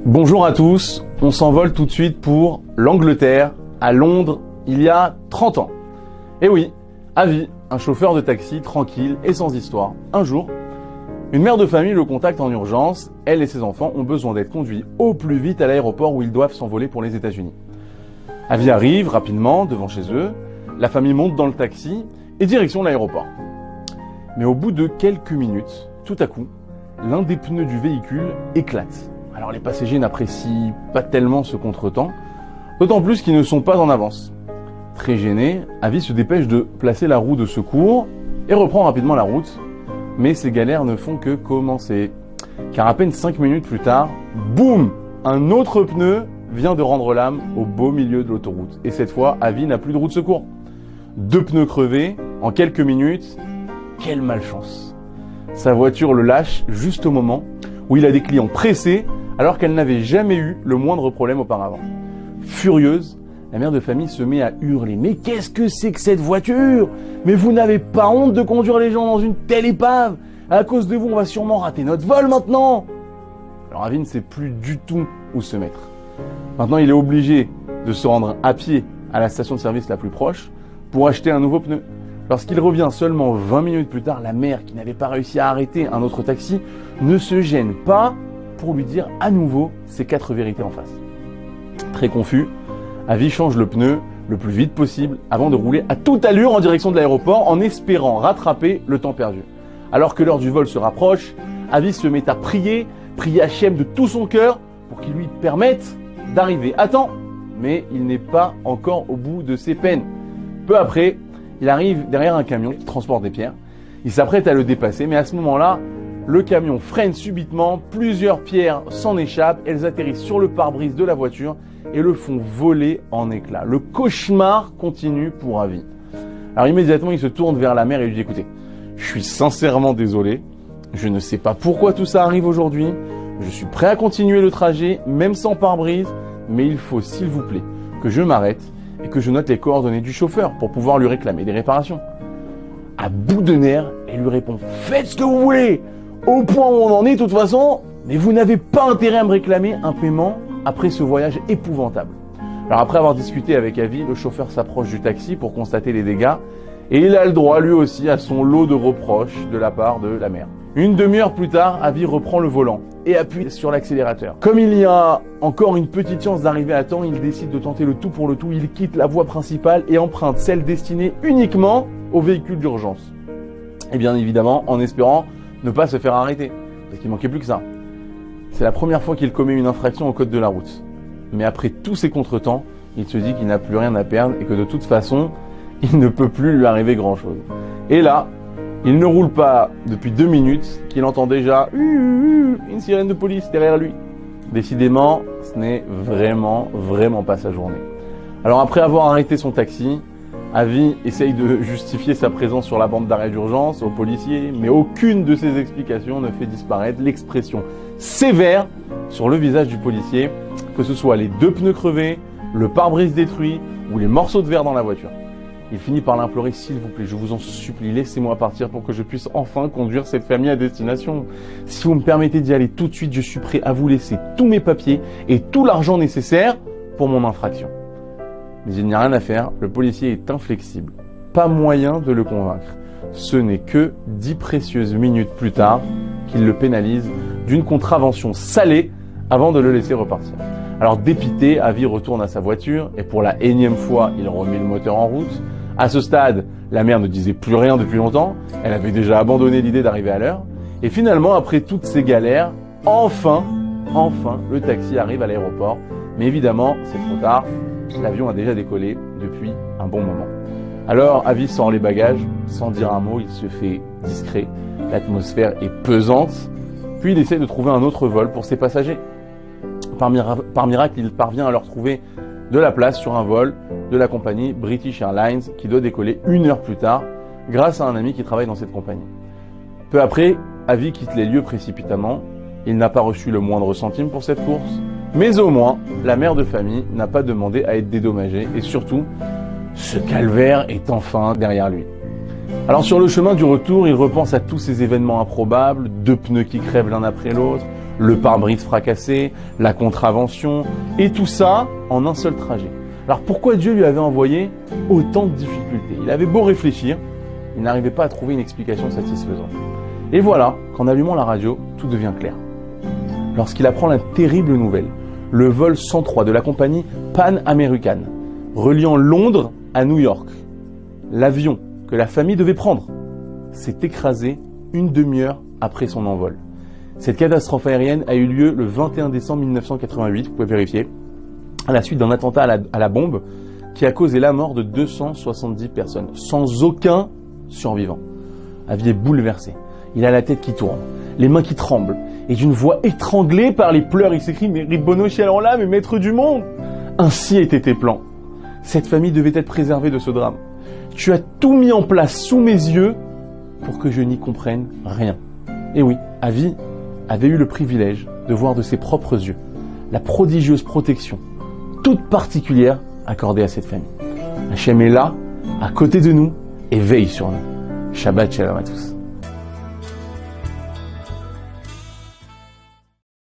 Bonjour à tous, on s'envole tout de suite pour l'Angleterre, à Londres, il y a 30 ans. Et oui, Avi, un chauffeur de taxi tranquille et sans histoire. Un jour, une mère de famille le contacte en urgence. Elle et ses enfants ont besoin d'être conduits au plus vite à l'aéroport où ils doivent s'envoler pour les États-Unis. Avi arrive rapidement devant chez eux, la famille monte dans le taxi et direction l'aéroport. Mais au bout de quelques minutes, tout à coup, l'un des pneus du véhicule éclate. Alors les passagers n'apprécient pas tellement ce contretemps, d'autant plus qu'ils ne sont pas en avance. Très gêné, Avi se dépêche de placer la roue de secours et reprend rapidement la route. Mais ces galères ne font que commencer. Car à peine 5 minutes plus tard, boum, un autre pneu vient de rendre l'âme au beau milieu de l'autoroute. Et cette fois, Avi n'a plus de roue de secours. 2 pneus crevés en quelques minutes. Quelle malchance! Sa voiture le lâche juste au moment où il a des clients pressés alors qu'elle n'avait jamais eu le moindre problème auparavant. Furieuse, la mère de famille se met à hurler. « Mais qu'est-ce que c'est que cette voiture? Mais vous n'avez pas honte de conduire les gens dans une telle épave? À cause de vous, on va sûrement rater notre vol maintenant !» Alors Avi ne sait plus du tout où se mettre. Maintenant, il est obligé de se rendre à pied à la station de service la plus proche pour acheter un nouveau pneu. Lorsqu'il revient seulement 20 minutes plus tard, la mère, qui n'avait pas réussi à arrêter un autre taxi, ne se gêne pas pour lui dire à nouveau ses 4 vérités en face. Très confus, Avi change le pneu le plus vite possible avant de rouler à toute allure en direction de l'aéroport en espérant rattraper le temps perdu. Alors que l'heure du vol se rapproche, Avi se met à prier Hachem de tout son cœur pour qu'il lui permette d'arriver à temps. Mais il n'est pas encore au bout de ses peines. Peu après, il arrive derrière un camion qui transporte des pierres. Il s'apprête à le dépasser, mais à ce moment-là, le camion freine subitement, plusieurs pierres s'en échappent, elles atterrissent sur le pare-brise de la voiture et le font voler en éclats. Le cauchemar continue pour Avi. Alors immédiatement, il se tourne vers la mère et lui dit « Écoutez, je suis sincèrement désolé, je ne sais pas pourquoi tout ça arrive aujourd'hui, je suis prêt à continuer le trajet, même sans pare-brise, mais il faut s'il vous plaît que je m'arrête et que je note les coordonnées du chauffeur pour pouvoir lui réclamer des réparations. » À bout de nerfs, elle lui répond « Faites ce que vous voulez, au point où on en est de toute façon, mais vous n'avez pas intérêt à me réclamer un paiement après ce voyage épouvantable. » Alors après avoir discuté avec Avi, le chauffeur s'approche du taxi pour constater les dégâts et il a le droit lui aussi à son lot de reproches de la part de la mère. Une demi-heure plus tard, Avi reprend le volant et appuie sur l'accélérateur. Comme il y a encore une petite chance d'arriver à temps, il décide de tenter le tout pour le tout. Il quitte la voie principale et emprunte celle destinée uniquement aux véhicules d'urgence. Et bien évidemment, en espérant ne pas se faire arrêter, parce qu'il manquait plus que ça. C'est la première fois qu'il commet une infraction au code de la route. Mais après tous ces contretemps, il se dit qu'il n'a plus rien à perdre et que de toute façon, il ne peut plus lui arriver grand-chose. Et là, il ne roule pas depuis 2 minutes qu'il entend déjà une sirène de police derrière lui. Décidément, ce n'est vraiment pas sa journée. Alors après avoir arrêté son taxi, Avi essaye de justifier sa présence sur la bande d'arrêt d'urgence aux policiers, mais aucune de ces explications ne fait disparaître l'expression sévère sur le visage du policier, que ce soit les 2 pneus crevés, le pare-brise détruit ou les morceaux de verre dans la voiture. Il finit par l'implorer « S'il vous plaît, je vous en supplie, laissez-moi partir pour que je puisse enfin conduire cette famille à destination. Si vous me permettez d'y aller tout de suite, je suis prêt à vous laisser tous mes papiers et tout l'argent nécessaire pour mon infraction. » Mais il n'y a rien à faire, le policier est inflexible. Pas moyen de le convaincre. Ce n'est que 10 précieuses minutes plus tard qu'il le pénalise d'une contravention salée avant de le laisser repartir. Alors dépité, Avi retourne à sa voiture et pour la énième fois, il remet le moteur en route. À ce stade, la mère ne disait plus rien depuis longtemps. Elle avait déjà abandonné l'idée d'arriver à l'heure. Et finalement, après toutes ces galères, enfin, le taxi arrive à l'aéroport. Mais évidemment, c'est trop tard. L'avion a déjà décollé depuis un bon moment. Alors, Avi sort les bagages, sans dire un mot, il se fait discret. L'atmosphère est pesante. Puis il essaie de trouver un autre vol pour ses passagers. Par miracle, il parvient à leur trouver de la place sur un vol de la compagnie British Airlines qui doit décoller 1 heure plus tard grâce à un ami qui travaille dans cette compagnie. Peu après, Avi quitte les lieux précipitamment. Il n'a pas reçu le moindre centime pour cette course. Mais au moins, la mère de famille n'a pas demandé à être dédommagée et surtout, ce calvaire est enfin derrière lui. Alors sur le chemin du retour, il repense à tous ces événements improbables, 2 pneus qui crèvent l'un après l'autre, le pare-brise fracassé, la contravention, et tout ça en un seul trajet. Alors pourquoi Dieu lui avait envoyé autant de difficultés? Il avait beau réfléchir, il n'arrivait pas à trouver une explication satisfaisante. Et voilà qu'en allumant la radio, tout devient clair. Lorsqu'il apprend la terrible nouvelle, le vol 103 de la compagnie Pan American, reliant Londres à New York, l'avion que la famille devait prendre, s'est écrasé une demi-heure après son envol. Cette catastrophe aérienne a eu lieu le 21 décembre 1988, vous pouvez vérifier, à la suite d'un attentat à la bombe qui a causé la mort de 270 personnes, sans aucun survivant. Avi est bouleversé. Il a la tête qui tourne, les mains qui tremblent, et d'une voix étranglée par les pleurs, il s'écrie « Mais Ribbono Shel Olam, mais maître du monde !» Ainsi étaient tes plans. Cette famille devait être préservée de ce drame. Tu as tout mis en place sous mes yeux pour que je n'y comprenne rien. Et oui, Avi avait eu le privilège de voir de ses propres yeux la prodigieuse protection, toute particulière, accordée à cette famille. Hachem est là, à côté de nous, et veille sur nous. Shabbat Shalom à tous.